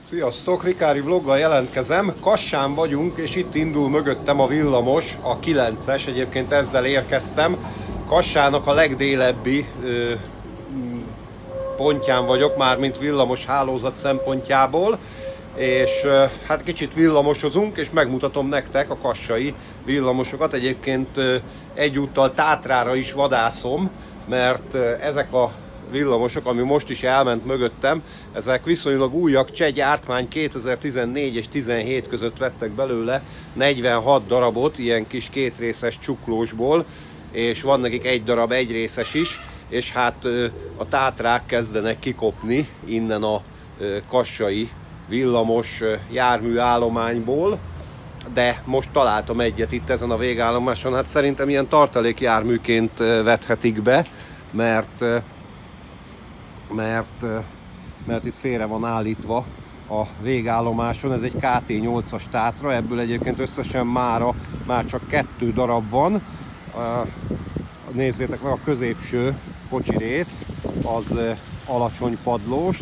Sziasztok, Rikári vloggal jelentkezem. Kassán vagyunk, és itt indul mögöttem a villamos, a 9-es, egyébként ezzel érkeztem. Kassának a legdélebbi pontján vagyok, mármint villamos hálózat szempontjából, és hát kicsit villamosozunk, és megmutatom nektek a kassai villamosokat. Egyébként egyúttal Tátrára is vadászom, mert ezek a villamosok, ami most is elment mögöttem, ezek viszonylag újak, cseh gyártmány, 2014 és 17 között vettek belőle 46 darabot, ilyen kis kétrészes csuklósból, és van nekik egy darab egyrészes is, és hát a tátrák kezdenek kikopni innen a kassai villamos járműállományból, de most találtam egyet itt ezen a végállomáson. Hát szerintem ilyen tartalékjárműként vethetik be, mert itt félre van állítva a végállomáson. Ez egy KT8-as Tátra, ebből egyébként összesen már csak 2 darab van. Nézzétek meg, a középső kocsi rész az alacsony padlós,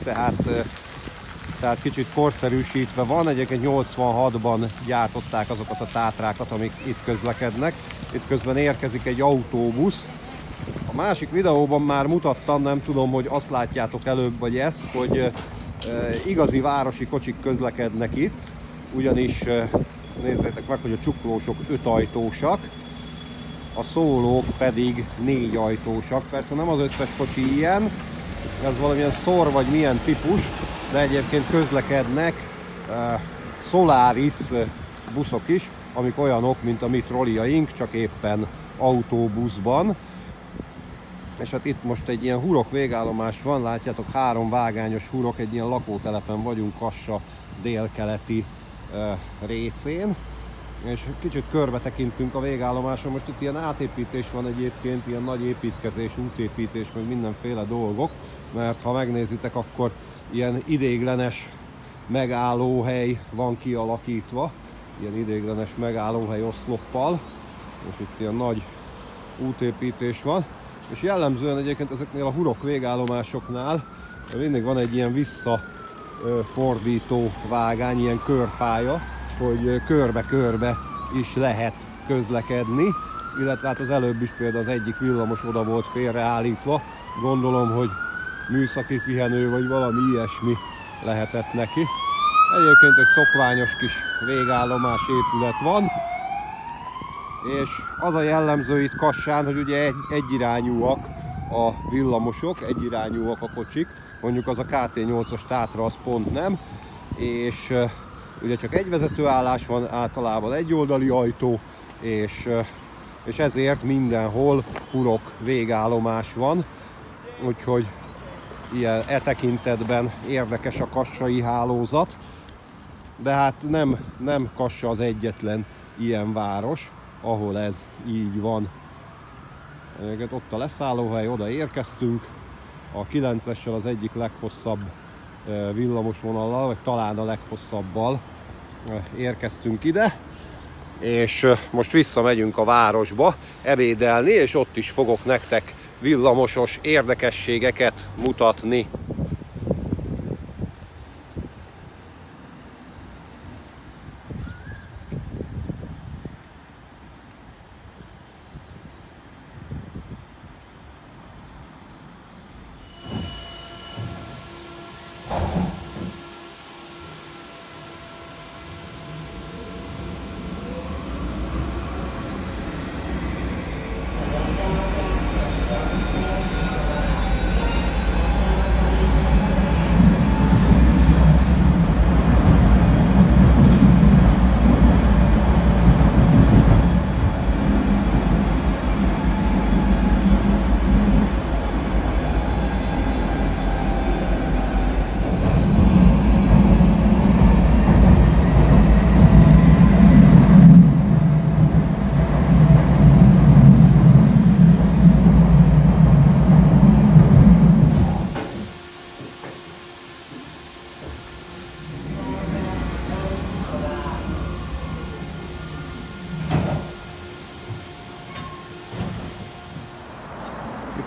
tehát kicsit korszerűsítve van. Egyébként 86-ban gyártották azokat a Tátrákat, amik itt közlekednek. Itt közben érkezik egy autóbusz. A másik videóban már mutattam, nem tudom, hogy azt látjátok előbb vagy ezt, hogy igazi városi kocsik közlekednek itt, ugyanis nézzétek meg, hogy a csuklósok 5 ajtósak, a szólók pedig 4 ajtósak. Persze nem az összes kocsi ilyen, ez valamilyen szor vagy milyen típus, de egyébként közlekednek Solaris buszok is, amik olyanok, mint a mi trolliaink, csak éppen autóbuszban. És hát itt most egy ilyen hurok végállomás van, látjátok, 3 vágányos hurok, egy ilyen lakótelepen vagyunk, Kassa délkeleti részén. És kicsit körbe tekintünk a végállomáson, most itt ilyen átépítés van egyébként, ilyen nagy építkezés, útépítés, meg mindenféle dolgok, mert ha megnézitek, akkor ilyen ideiglenes megállóhely van kialakítva, ilyen ideiglenes megállóhely oszloppal, és itt ilyen nagy útépítés van. És jellemzően egyébként ezeknél a hurok végállomásoknál mindig van egy ilyen visszafordító vágány, ilyen körpálya, hogy körbe-körbe is lehet közlekedni, illetve hát az előbb is például az egyik villamos oda volt félreállítva, gondolom, hogy műszaki pihenő vagy valami ilyesmi lehetett neki. Egyébként egy szokványos kis végállomás épület van, és az a jellemző itt Kassán, hogy ugye egyirányúak a villamosok, egyirányúak a kocsik, mondjuk az a KT8-as Tátra az pont nem, és ugye csak egy vezetőállás van, általában egy oldali ajtó, és ezért mindenhol hurok végállomás van, úgyhogy ilyen tekintetben érdekes a kassai hálózat, de hát nem Kassa az egyetlen ilyen város, ahol ez így van. Ott a leszállóhely, oda érkeztünk, a 9-essel az egyik leghosszabb villamosvonallal, vagy talán a leghosszabbal érkeztünk ide, és most visszamegyünk a városba ebédelni, és ott is fogok nektek villamosos érdekességeket mutatni.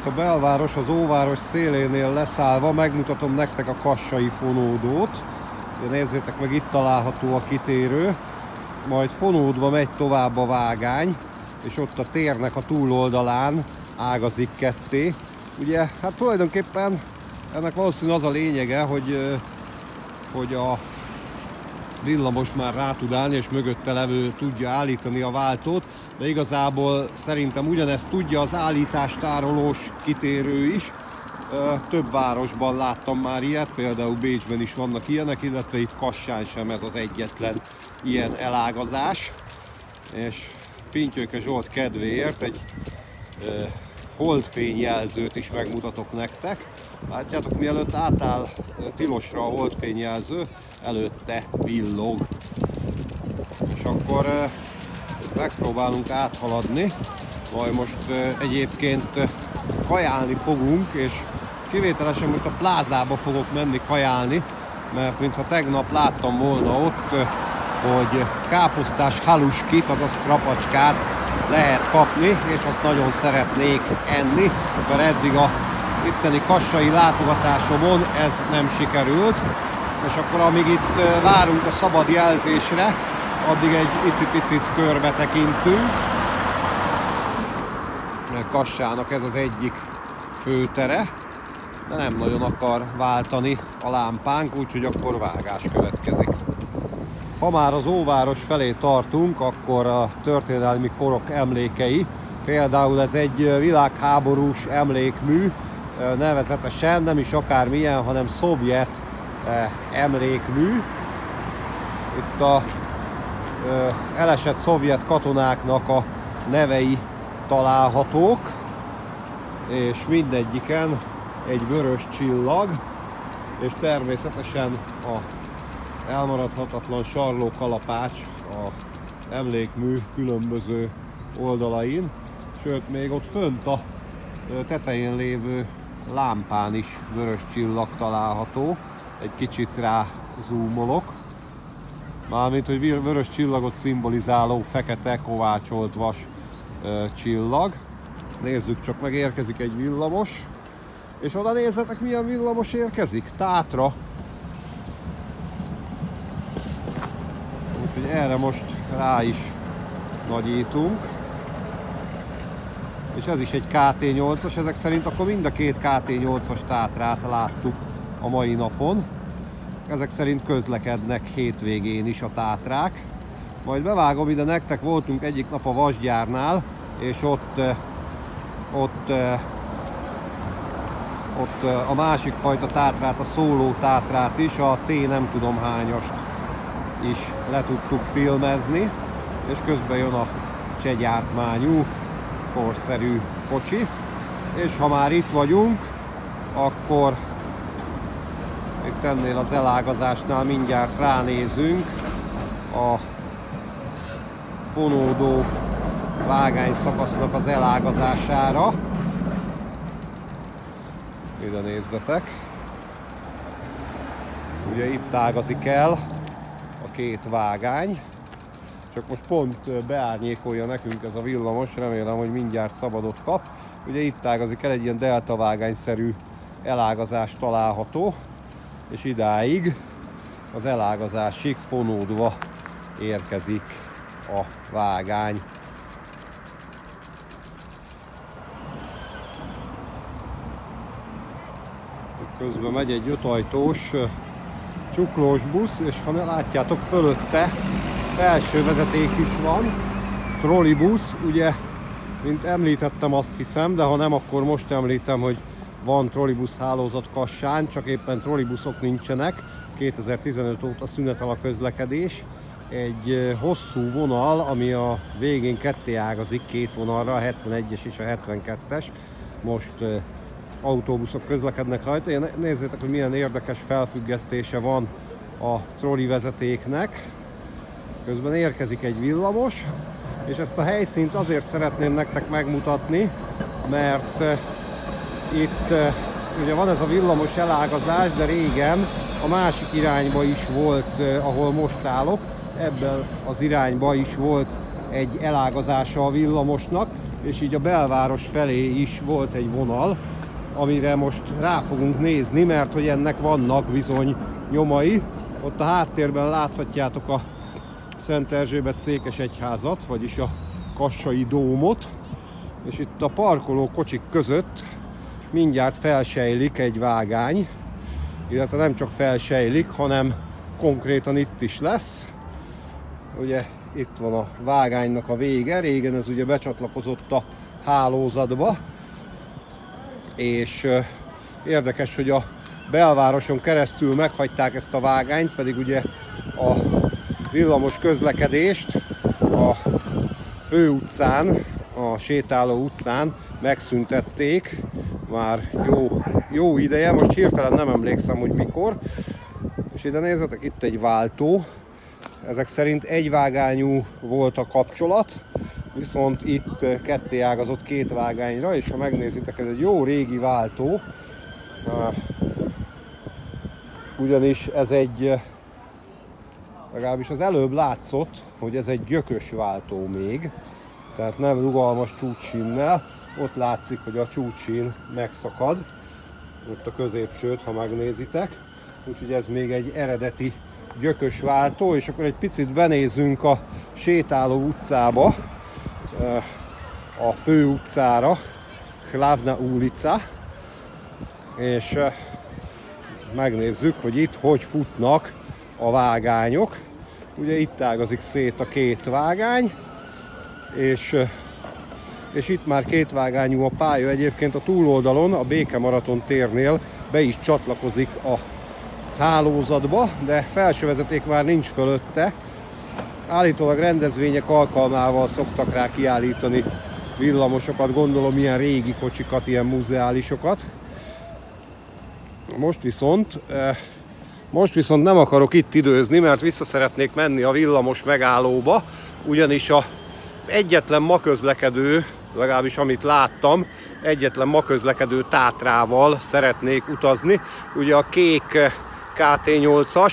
a belváros, az óváros szélénél leszállva megmutatom nektek a kassai fonódót. Ugye nézzétek meg, itt található a kitérő, majd fonódva megy tovább a vágány, és ott a térnek a túloldalán ágazik ketté. Ugye, hát tulajdonképpen ennek valószínűleg az a lényege, hogy a villamos már rá tud állni, és mögötte levő tudja állítani a váltót, de igazából szerintem ugyanezt tudja az állítástárolós kitérő is. Több városban láttam már ilyet, például Bécsben is vannak ilyenek, illetve itt Kassán sem ez az egyetlen ilyen elágazás. És Pintyőke Zsolt kedvéért egy holdfényjelzőt is megmutatok nektek. Látjátok, mielőtt átáll tilosra a holdfényjelző, előtte villog. És akkor megpróbálunk áthaladni, majd most egyébként kajálni fogunk, és kivételesen most a plázába fogok menni kajálni, mert mintha tegnap láttam volna ott, hogy káposztás haluskit, azaz krapacskát lehet kapni, és azt nagyon szeretnék enni, mert eddig a itteni kassai látogatásomon ez nem sikerült. És akkor amíg itt várunk a szabad jelzésre, addig egy icipicit körbe tekintünk. Kassának ez az egyik főtere, de nem nagyon akar váltani a lámpánk, úgyhogy akkor vágás következik. Ha már az óváros felé tartunk, akkor a történelmi korok emlékei, például ez egy világháborús emlékmű, nevezetesen nem is akármilyen, hanem szovjet emlékmű. Itt a elesett szovjet katonáknak a nevei találhatók, és mindegyiken egy vörös csillag, és természetesen a elmaradhatatlan sarlókalapács az emlékmű különböző oldalain, sőt még ott fönt a tetején lévő lámpán is vörös csillag található. Egy kicsit rá zoomolok. Mármint, hogy vörös csillagot szimbolizáló fekete kovácsolt vas csillag. Nézzük csak meg, érkezik egy villamos. És oda nézzetek, milyen villamos érkezik. Tátra. Úgyhogy erre most rá is nagyítunk. És ez is egy KT8-as, ezek szerint akkor mind a két KT8-as Tátrát láttuk a mai napon. Ezek szerint közlekednek hétvégén is a Tátrák. Majd bevágom ide nektek, voltunk egyik nap a vasgyárnál, és ott a másik fajta Tátrát, a szóló Tátrát is, a T nem tudom hányast is le tudtuk filmezni, és közben jön a csehgyártmányú, korszerű kocsi. És ha már itt vagyunk, akkor itt ennél az elágazásnál mindjárt ránézünk a fonódó vágány szakasznak az elágazására. Ide nézzetek. Ugye itt ágazik el a két vágány. Csak most pont beárnyékolja nekünk ez a villamos, remélem, hogy mindjárt szabadot kap. Ugye itt ágazik el, egy ilyen delta vágányszerű elágazás található, és idáig az elágazásig fonódva érkezik a vágány. Itt közben megy egy 5 ajtós csuklós busz, és ha látjátok, fölötte felső vezeték is van, trollibusz, ugye, mint említettem, azt hiszem, de ha nem, akkor most említem, hogy van trollibusz hálózat Kassán, csak éppen trollibuszok nincsenek, 2015 óta szünetel a közlekedés. Egy hosszú vonal, ami a végén ketté ágazik két vonalra, a 71-es és a 72-es. Most autóbuszok közlekednek rajta. Nézzétek, hogy milyen érdekes felfüggesztése van a trolli vezetéknek. Közben érkezik egy villamos, és ezt a helyszínt azért szeretném nektek megmutatni, mert itt ugye van ez a villamos elágazás, de régen a másik irányba is volt, ahol most állok, ebben az irányba is volt egy elágazása a villamosnak, és így a belváros felé is volt egy vonal, amire most rá fogunk nézni, mert hogy ennek vannak bizony nyomai. Ott a háttérben láthatjátok a Szent Erzsébet székesegyházat, vagyis a Kassai dómot, és itt a parkoló kocsik között mindjárt felsejlik egy vágány, illetve nem csak felsejlik, hanem konkrétan itt is lesz. Ugye itt van a vágánynak a vége, régen ez ugye becsatlakozott a hálózatba, és érdekes, hogy a belvároson keresztül meghagyták ezt a vágányt, pedig ugye a villamos közlekedést a főutcán, a sétáló utcán megszüntették már jó ideje, most hirtelen nem emlékszem, hogy mikor. És ide nézzetek, itt egy váltó, ezek szerint egyvágányú volt a kapcsolat, viszont itt ketté ágazott két vágányra, és ha megnézitek, ez egy jó régi váltó, ugyanis ez egy, legalábbis az előbb látszott, hogy ez egy gyökös váltó még, tehát nem rugalmas csúcssínnel, ott látszik, hogy a csúcssín megszakad, ott a középsőt, ha megnézitek, úgyhogy ez még egy eredeti gyökös váltó, és akkor egy picit benézünk a sétáló utcába, a fő utcára, Hlavna ulica, és megnézzük, hogy itt hogy futnak a vágányok. Ugye itt ágazik szét a két vágány, és itt már kétvágányú a pálya. Egyébként a túloldalon, a Békemaraton térnél be is csatlakozik a hálózatba, de felsővezeték már nincs fölötte. Állítólag rendezvények alkalmával szoktak rá kiállítani villamosokat, gondolom ilyen régi kocsikat, ilyen muzeálisokat. Most viszont nem akarok itt időzni, mert vissza szeretnék menni a villamos megállóba, ugyanis az egyetlen ma közlekedő, legalábbis amit láttam, egyetlen ma közlekedő Tátrával szeretnék utazni. Ugye a kék KT8-as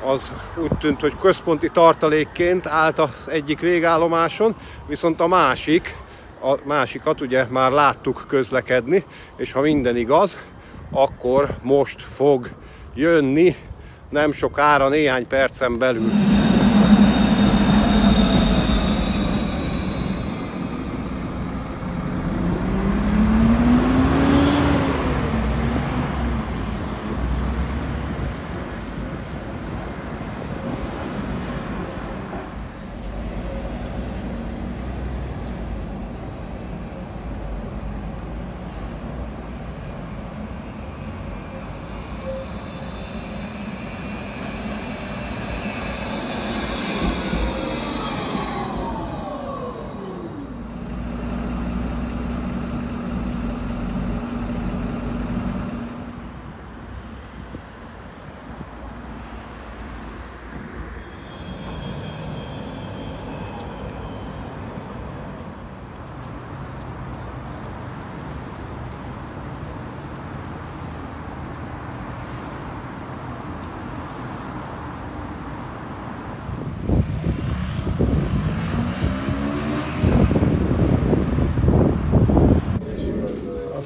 az úgy tűnt, hogy központi tartalékként állt az egyik végállomáson, viszont a másikat ugye már láttuk közlekedni, és ha minden igaz, akkor most fog jönni, nem sokára, néhány percen belül.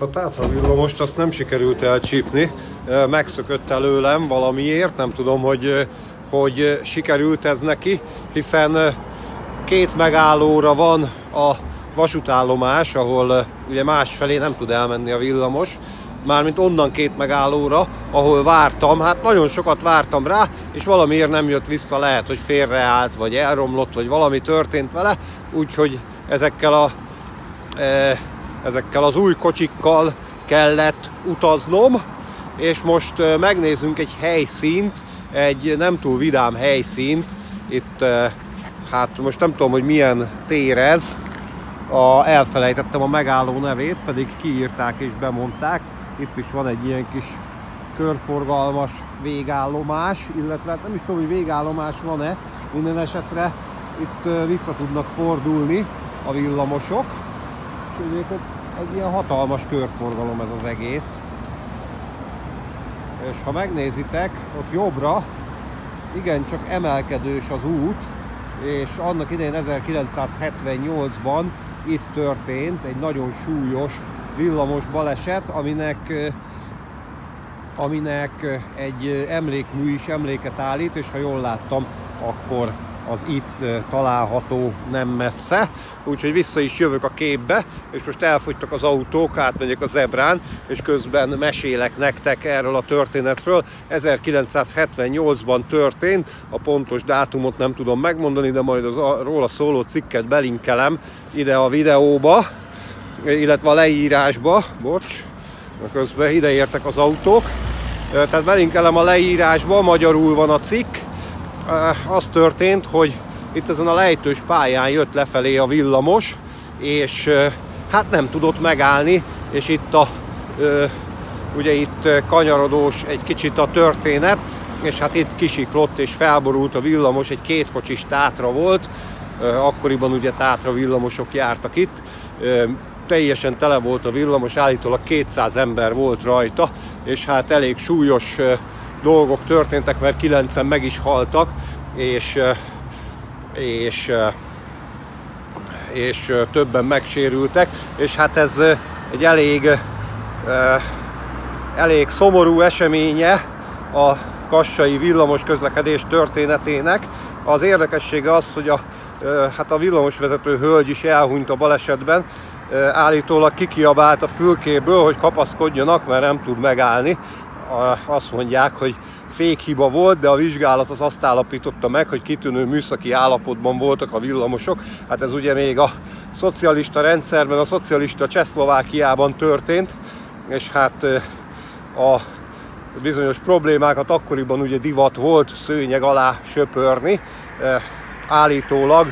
A Tátra villamost azt nem sikerült elcsípni, megszökött előlem valamiért, nem tudom, hogy sikerült ez neki, hiszen két megállóra van a vasútállomás, ahol ugye másfelé nem tud elmenni a villamos, mármint onnan két megállóra, ahol vártam, hát nagyon sokat vártam rá, és valamiért nem jött vissza, lehet, hogy félreállt, vagy elromlott, vagy valami történt vele, úgyhogy ezekkel az új kocsikkal kellett utaznom, és most megnézzünk egy helyszínt, egy nem túl vidám helyszínt. Itt, hát most nem tudom, hogy milyen tér ez, elfelejtettem a megálló nevét, pedig kiírták és bemondták. Itt is van egy ilyen kis körforgalmas végállomás, illetve nem is tudom, hogy végállomás van-e, minden esetre itt vissza tudnak fordulni a villamosok, és egy ilyen hatalmas körforgalom ez az egész. És ha megnézitek, ott jobbra igencsak emelkedős az út, és annak idején 1978-ban itt történt egy nagyon súlyos villamos baleset, aminek aminek egy emlékmű is emléket állít, és ha jól láttam, akkor az itt található nem messze. Úgyhogy vissza is jövök a képbe, és most elfogytak az autók, átmegyek a zebrán, és közben mesélek nektek erről a történetről. 1978-ban történt, a pontos dátumot nem tudom megmondani, de majd az róla szóló cikket belinkelem ide a videóba, illetve a leírásba. Bocs, közben ide értek az autók. Tehát belinkelem a leírásba, magyarul van a cikk. Az történt, hogy itt ezen a lejtős pályán jött lefelé a villamos, és hát nem tudott megállni, és itt ugye itt kanyarodós egy kicsit a történet, és hát itt kisiklott és felborult a villamos, egy kétkocsis Tátra volt, akkoriban ugye Tátra villamosok jártak itt, teljesen tele volt a villamos, állítólag 200 ember volt rajta, és hát elég súlyos dolgok történtek, mert 9-en meg is haltak, és többen megsérültek, és hát ez egy elég szomorú eseménye a kassai villamos közlekedés történetének. Az érdekessége az, hogy a villamosvezető hölgy is elhunyt a balesetben, állítólag kikiabált a fülkéből, hogy kapaszkodjanak, mert nem tud megállni. Azt mondják, hogy fékhiba volt, de a vizsgálat az azt állapította meg, hogy kitűnő műszaki állapotban voltak a villamosok. Hát ez ugye még a szocialista rendszerben, a szocialista Csehszlovákiában történt, és hát a bizonyos problémákat akkoriban ugye divat volt szőnyeg alá söpörni. Állítólag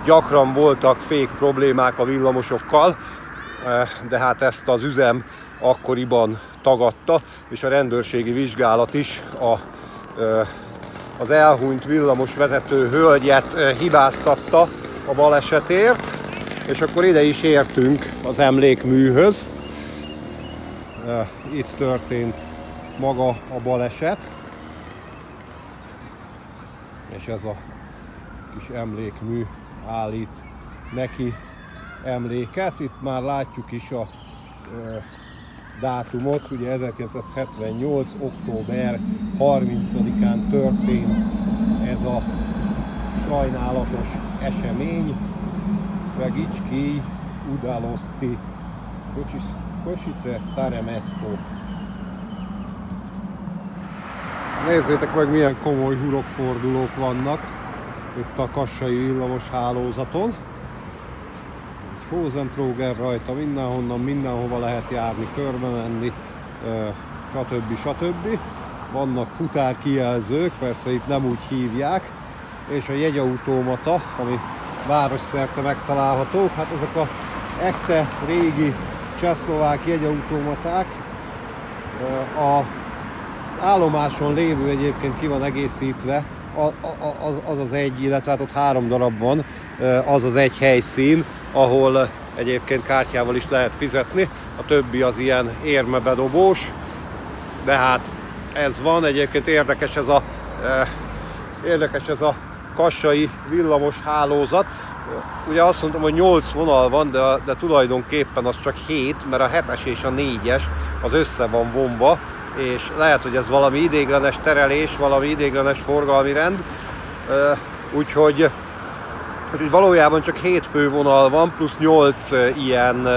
gyakran voltak fék problémák a villamosokkal, de hát ezt az üzem akkoriban tagadta, és a rendőrségi vizsgálat is az elhunyt villamosvezető hölgyet hibáztatta a balesetért, és akkor ide is értünk az emlékműhöz. Itt történt maga a baleset, és ez a kis emlékmű állít neki emléket. Itt már látjuk is a dátumot, ugye 1978. október 30-án történt ez a sajnálatos esemény. Tragiczki udalosti Košice Staré Mesto. Nézzétek meg, milyen komoly hurokfordulók vannak itt a kassai villamos hálózaton. Egy Hosentróger rajta, mindenhonnan, mindenhova lehet járni, körbe menni, stb. Vannak futárkijelzők, persze itt nem úgy hívják, és a jegyautomata, ami városszerte megtalálhatók. Hát ezek a echte régi csehszlovák jegyautomaták. Az állomáson lévő egyébként ki van egészítve, az egy, illetve hát ott 3 darab van, az egy helyszín, ahol egyébként kártyával is lehet fizetni, a többi az ilyen érmebedobós, de hát ez van, egyébként érdekes ez a kassai villamos hálózat. Ugye azt mondtam, hogy 8 vonal van, de tulajdonképpen az csak 7, mert a 7-es és a 4-es az össze van vonva, és lehet, hogy ez valami ideiglenes terelés, valami ideiglenes forgalmi rend, úgyhogy valójában csak 7 fővonal van, plusz 8 ilyen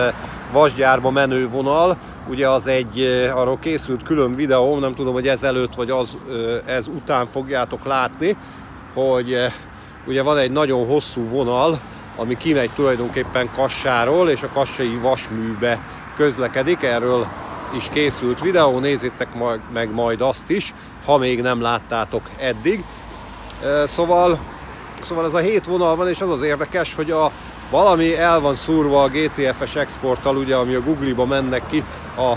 vasgyárba menő vonal. Ugye az arról készült külön videó, nem tudom, hogy ez előtt vagy ez után fogjátok látni, hogy ugye van egy nagyon hosszú vonal, ami kimegy tulajdonképpen Kassáról, és a kassai vasműbe közlekedik. Erről is készült videó, nézzétek meg majd azt is, ha még nem láttátok eddig. Szóval ez a 7 vonal van, és az az érdekes, hogy valami el van szúrva a GTFS exporttal, ugye, ami a Google-ba mennek ki a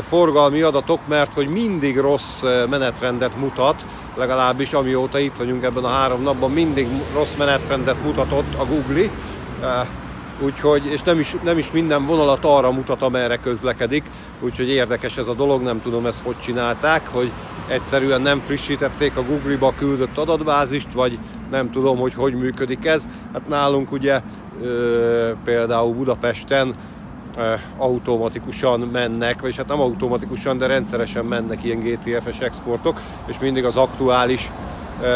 forgalmi adatok, mert hogy mindig rossz menetrendet mutat, legalábbis amióta itt vagyunk ebben a 3 napban, mindig rossz menetrendet mutatott a Google, úgyhogy, és nem is minden vonalat arra mutat, amerre közlekedik, úgyhogy érdekes ez a dolog, nem tudom ezt hogy csinálták, hogy egyszerűen nem frissítették a Google-ba küldött adatbázist, vagy nem tudom, hogy működik ez. Hát nálunk ugye például Budapesten automatikusan mennek, vagyis hát nem automatikusan, de rendszeresen mennek ilyen GTFS exportok, és mindig az aktuális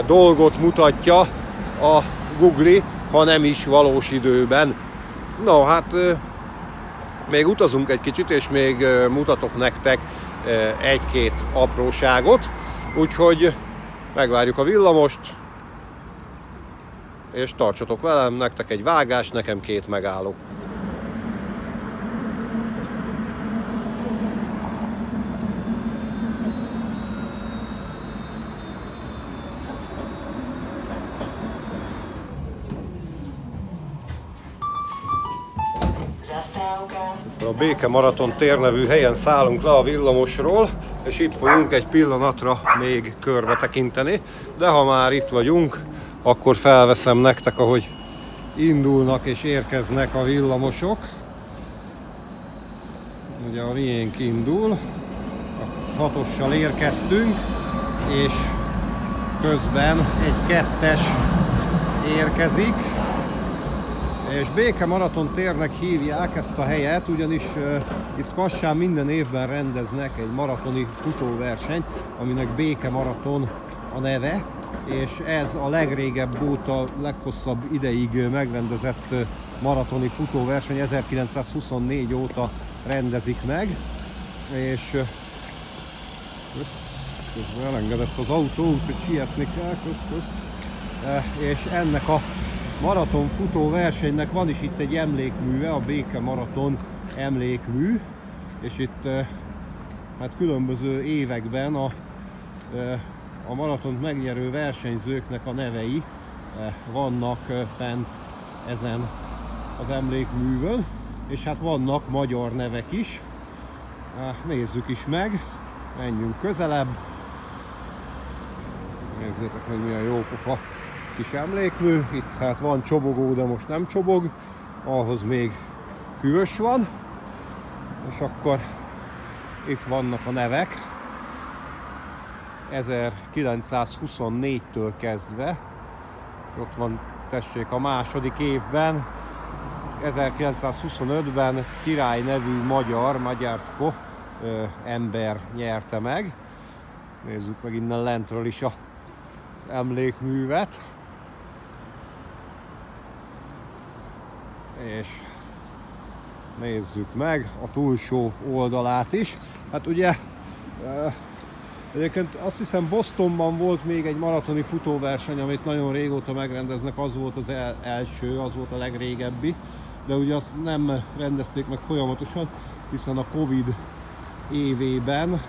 dolgot mutatja a Google, ha nem is valós időben. No, hát még utazunk egy kicsit, és még mutatok nektek egy-két apróságot, úgyhogy megvárjuk a villamost, és tartsatok velem, nektek egy vágás, nekem 2 megálló. A Béke Maraton tér nevű helyen szállunk le a villamosról, és itt fogunk egy pillanatra még körbe tekinteni, de ha már itt vagyunk, akkor felveszem nektek, ahogy indulnak és érkeznek a villamosok. Ugye a miénk indul, a 6-ossal érkeztünk, és közben egy 2-es érkezik. És Béke Maraton térnek hívják ezt a helyet, ugyanis itt Kassán minden évben rendeznek egy maratoni futóversenyt, aminek Béke Maraton a neve, és ez a legrégebb óta, leghosszabb ideig megrendezett maratoni futóverseny, 1924 óta rendezik meg, és közben elengedett az autó, úgyhogy sietni kell, és ennek a maraton futó versenynek van is itt egy emlékműve, a Béke Maraton emlékmű, és itt hát különböző években a maratont megnyerő versenyzőknek a nevei vannak fent ezen az emlékművön, és hát vannak magyar nevek is. Nézzük is meg, menjünk közelebb. Nézzétek meg, milyen jó pofa kis emlékmű. Itt hát van csobogó, de most nem csobog, ahhoz még hűvös van, és akkor itt vannak a nevek 1924-től kezdve. Ott van, tessék, a második évben, 1925-ben Király nevű Magyarszko ember nyerte meg. Nézzük meg innen lentről is az emlékművet. És nézzük meg a túlsó oldalát is. Hát ugye egyébként azt hiszem Bostonban volt még egy maratoni futóverseny, amit nagyon régóta megrendeznek, az volt az első, az volt a legrégebbi, de ugye azt nem rendezték meg folyamatosan, hiszen a Covid évében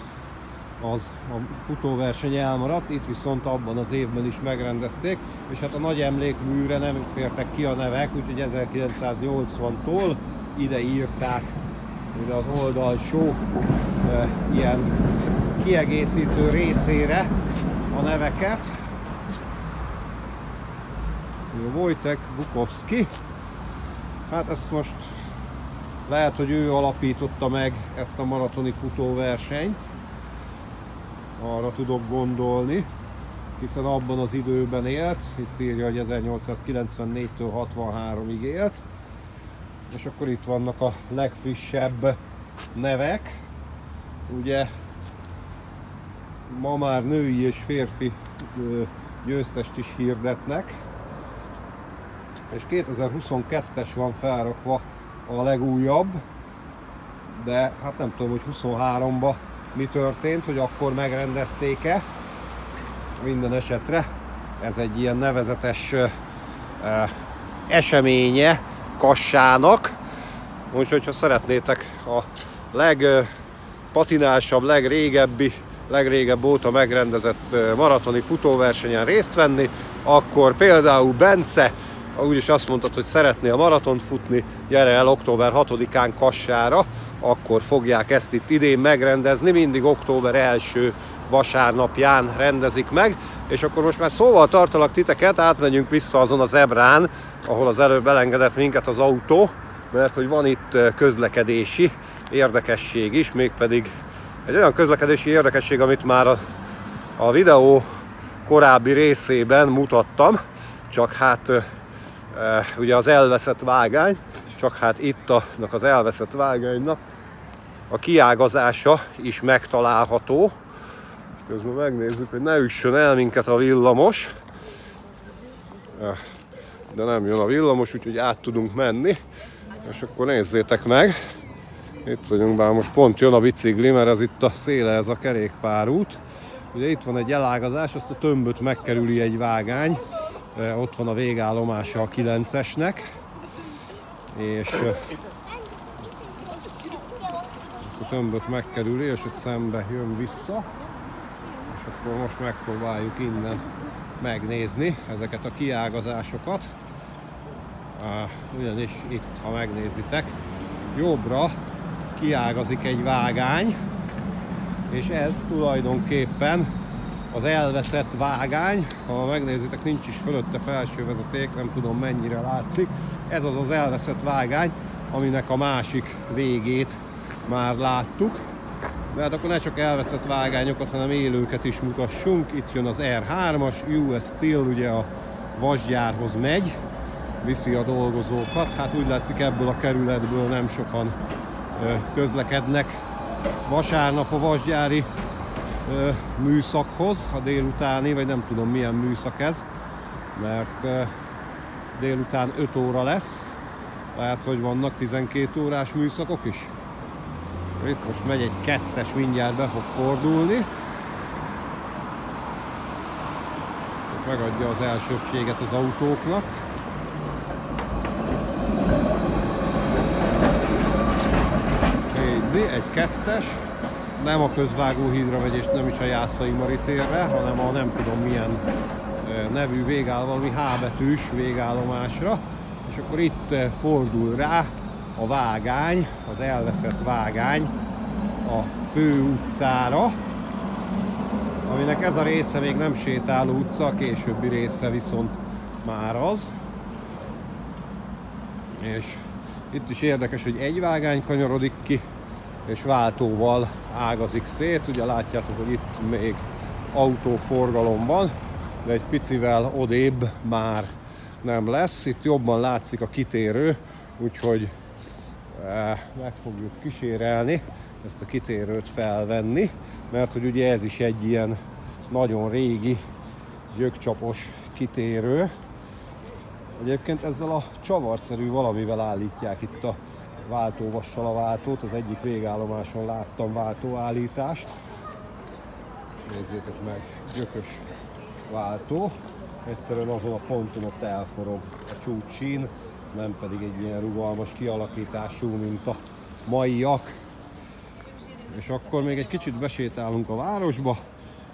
az a futóverseny elmaradt, itt viszont abban az évben is megrendezték, és hát a nagy emlékműre nem fértek ki a nevek, úgyhogy 1980-tól ide írták ide az oldalsó ilyen kiegészítő részére a neveket. Wojtek Bukowski, hát ezt most lehet, hogy ő alapította meg ezt a maratoni futóversenyt, arra tudok gondolni, hiszen abban az időben élt, itt írja, hogy 1894-től 63-ig élt, és akkor itt vannak a legfrissebb nevek, ugye ma már női és férfi győztest is hirdetnek, és 2022-es van felrakva a legújabb, de hát nem tudom, hogy 23-ban mi történt, hogy akkor megrendezték-e. Minden esetre ez egy ilyen nevezetes eseménye Kassának, úgyhogy ha szeretnétek a legpatinásabb, legrégebb óta megrendezett maratoni futóversenyen részt venni, akkor például Bence úgyis azt mondtad, hogy szeretné a maratont futni, gyere el október 6-án Kassára, akkor fogják ezt itt idén megrendezni, mindig október 1. vasárnapján rendezik meg, és akkor most már szóval tartalak titeket, átmegyünk vissza azon a zebrán, ahol az előbb elengedett minket az autó, mert hogy van itt közlekedési érdekesség is, mégpedig egy olyan közlekedési érdekesség, amit már a videó korábbi részében mutattam, csak hát ugye az elveszett vágány, csak hát itt az elveszett vágánynak a kiágazása is megtalálható. Közben megnézzük, hogy ne üssön el minket a villamos. De nem jön a villamos, úgyhogy át tudunk menni. És akkor nézzétek meg. Itt vagyunk, bár most pont jön a bicikli, mert ez itt a széle, ez a kerékpárút. Ugye itt van egy elágazás, azt a tömböt megkerüli egy vágány. Ott van a végállomása a 9-esnek. És ezt a tömböt megkerüli, és ott szembe jön vissza. És akkor most megpróbáljuk innen megnézni ezeket a kiágazásokat. Ugyanis itt, ha megnézitek, jobbra kiágazik egy vágány, és ez tulajdonképpen az elveszett vágány. Ha megnézitek, nincs is fölötte felső vezeték, nem tudom mennyire látszik. Ez az az elveszett vágány, aminek a másik végét már láttuk. De hát akkor ne csak elveszett vágányokat, hanem élőket is mutassunk. Itt jön az R3-as, US Steel, ugye a vasgyárhoz megy, viszi a dolgozókat. Hát úgy látszik, ebből a kerületből nem sokan közlekednek vasárnap a vasgyári műszakhoz, a délutáni, vagy nem tudom milyen műszak ez, mert délután 5 óra lesz, lehet, hogy vannak 12 órás műszakok is. Itt most megy egy 2-es, mindjárt be fog fordulni. Megadja az elsőbbséget az autóknak. Egy 2-es, nem a Közvágóhídra megy, és nem is a Jászai Mari térre, hanem a nem tudom milyen nevű valami H betűs végállomásra. És akkor itt fordul rá a vágány, az elveszett vágány a fő utcára, aminek ez a része még nem sétáló utca, a későbbi része viszont már az. És itt is érdekes, hogy egy vágány kanyarodik ki, és váltóval ágazik szét. Ugye látjátok, hogy itt még autóforgalom van, de egy picivel odébb már nem lesz. Itt jobban látszik a kitérő, úgyhogy meg fogjuk kísérelni ezt a kitérőt felvenni, mert hogy ugye ez is egy ilyen nagyon régi, gyökcsapos kitérő. Egyébként ezzel a csavarszerű valamivel állítják itt a váltóvassal a váltót, az egyik végállomáson láttam váltóállítást. Nézzétek meg, gyökös váltó. Egyszerűen azon a ponton ott elforog a csúcssín, nem pedig egy ilyen rugalmas kialakítású, mint a maiak. És akkor még egy kicsit besétálunk a városba,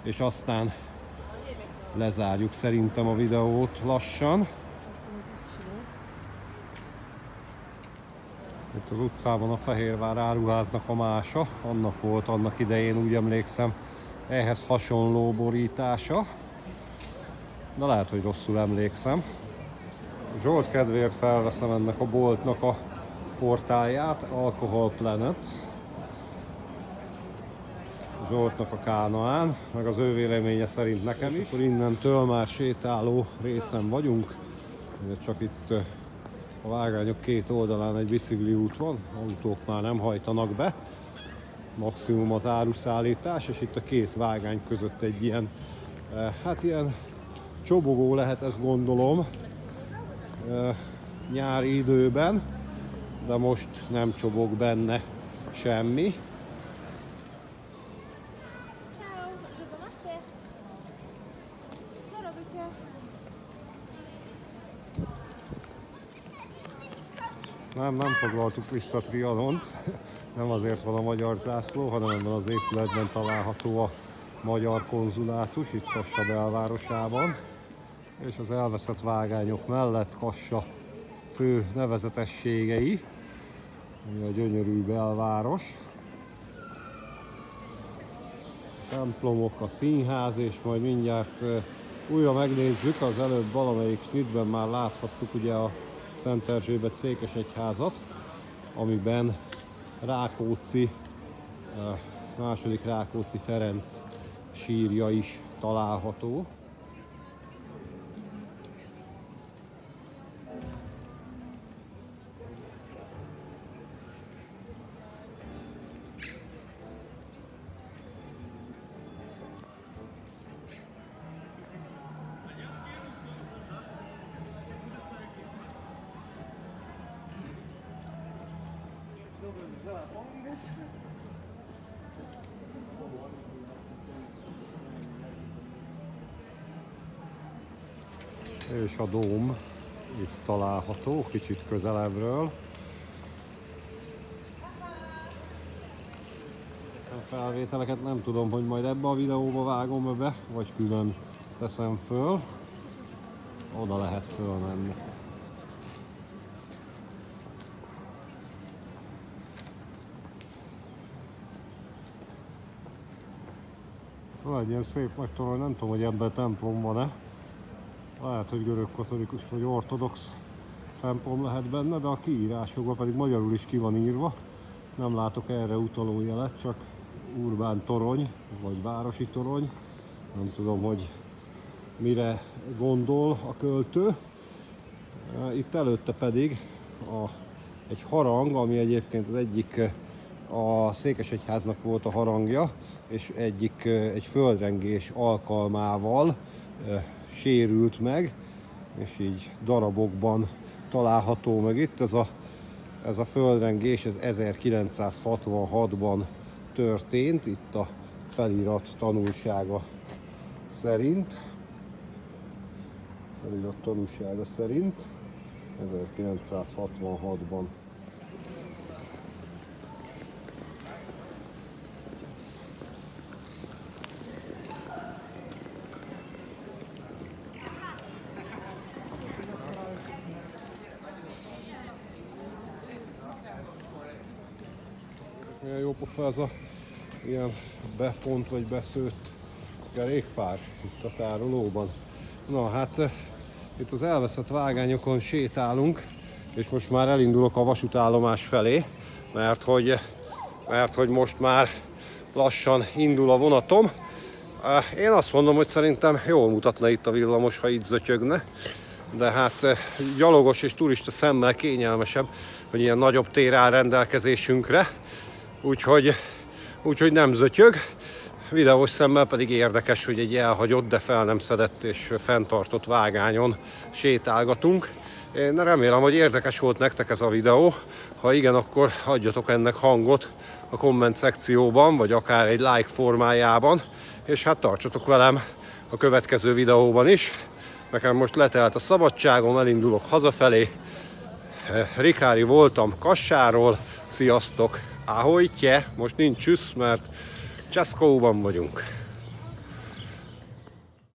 és aztán lezárjuk szerintem a videót lassan. Itt az utcában a Fehérvár áruháznak a mása, annak volt annak idején, úgy emlékszem, ehhez hasonló borítása. De lehet, hogy rosszul emlékszem. Zsolt kedvéért felveszem ennek a boltnak a portáját, Alcohol Planet. Zsoltnak a Kánaán, meg az ő véleménye szerint nekem is. Akkor innentől már sétáló részen vagyunk. Csak itt a vágányok két oldalán egy bicikliút van, autók már nem hajtanak be. Maximum az áruszállítás, és itt a két vágány között egy ilyen, hát ilyen csobogó lehet, ezt gondolom, nyári időben, de most nem csobog benne semmi. Nem foglaltuk vissza Trianont, nem azért van a magyar zászló, hanem ebben az épületben található a magyar konzulátus, itt Kassa belvárosában. És az elveszett vágányok mellett Kassa fő nevezetességei, a gyönyörű belváros. A templomok, a színház, és majd mindjárt újra megnézzük, az előbb valamelyik snitben már láthattuk ugye a Szent Erzsébet székesegyházat, amiben Rákóczi, második Rákóczi Ferenc sírja is található. És a dóm itt található, kicsit közelebbről. A felvételeket nem tudom, hogy majd ebbe a videóba vágom be, vagy külön teszem föl. Oda lehet fölmenni. Van egy ilyen szép nagy torony, nem tudom, hogy ebben templom van-e. Lehet, hogy görög-katolikus vagy ortodox templom lehet benne, de a kiírásokban pedig magyarul is ki van írva. Nem látok erre utaló jelet, csak urbán torony, vagy városi torony. Nem tudom, hogy mire gondol a költő. Itt előtte pedig egy harang, ami egyébként az egyik a Székesegyháznak volt a harangja, és egy földrengés alkalmával sérült meg, és így darabokban található meg itt. Ez a földrengés ez 1966-ban történt, itt a felirat tanúsága szerint. 1966-ban. Milyen jó pofa ez a ilyen befont vagy beszőtt kerékpár itt a tárolóban. Na hát itt az elveszett vágányokon sétálunk, és most már elindulok a vasútállomás felé, mert hogy most már lassan indul a vonatom. Én azt mondom, hogy szerintem jól mutatna itt a villamos, ha itt zötyögne, de hát gyalogos és turista szemmel kényelmesebb, hogy ilyen nagyobb tér áll rendelkezésünkre, úgyhogy nem zötyög. Videós szemmel pedig érdekes, hogy egy elhagyott, de fel nem szedett és fenntartott vágányon sétálgatunk. Én remélem, hogy érdekes volt nektek ez a videó. Ha igen, akkor adjatok ennek hangot a komment szekcióban, vagy akár egy like formájában. És hát tartsatok velem a következő videóban is. Nekem most letelt a szabadságom, elindulok hazafelé. Rikári voltam Kassáról. Sziasztok! Ahojtje! Most nincs csüssz, mert Cseszkóban vagyunk.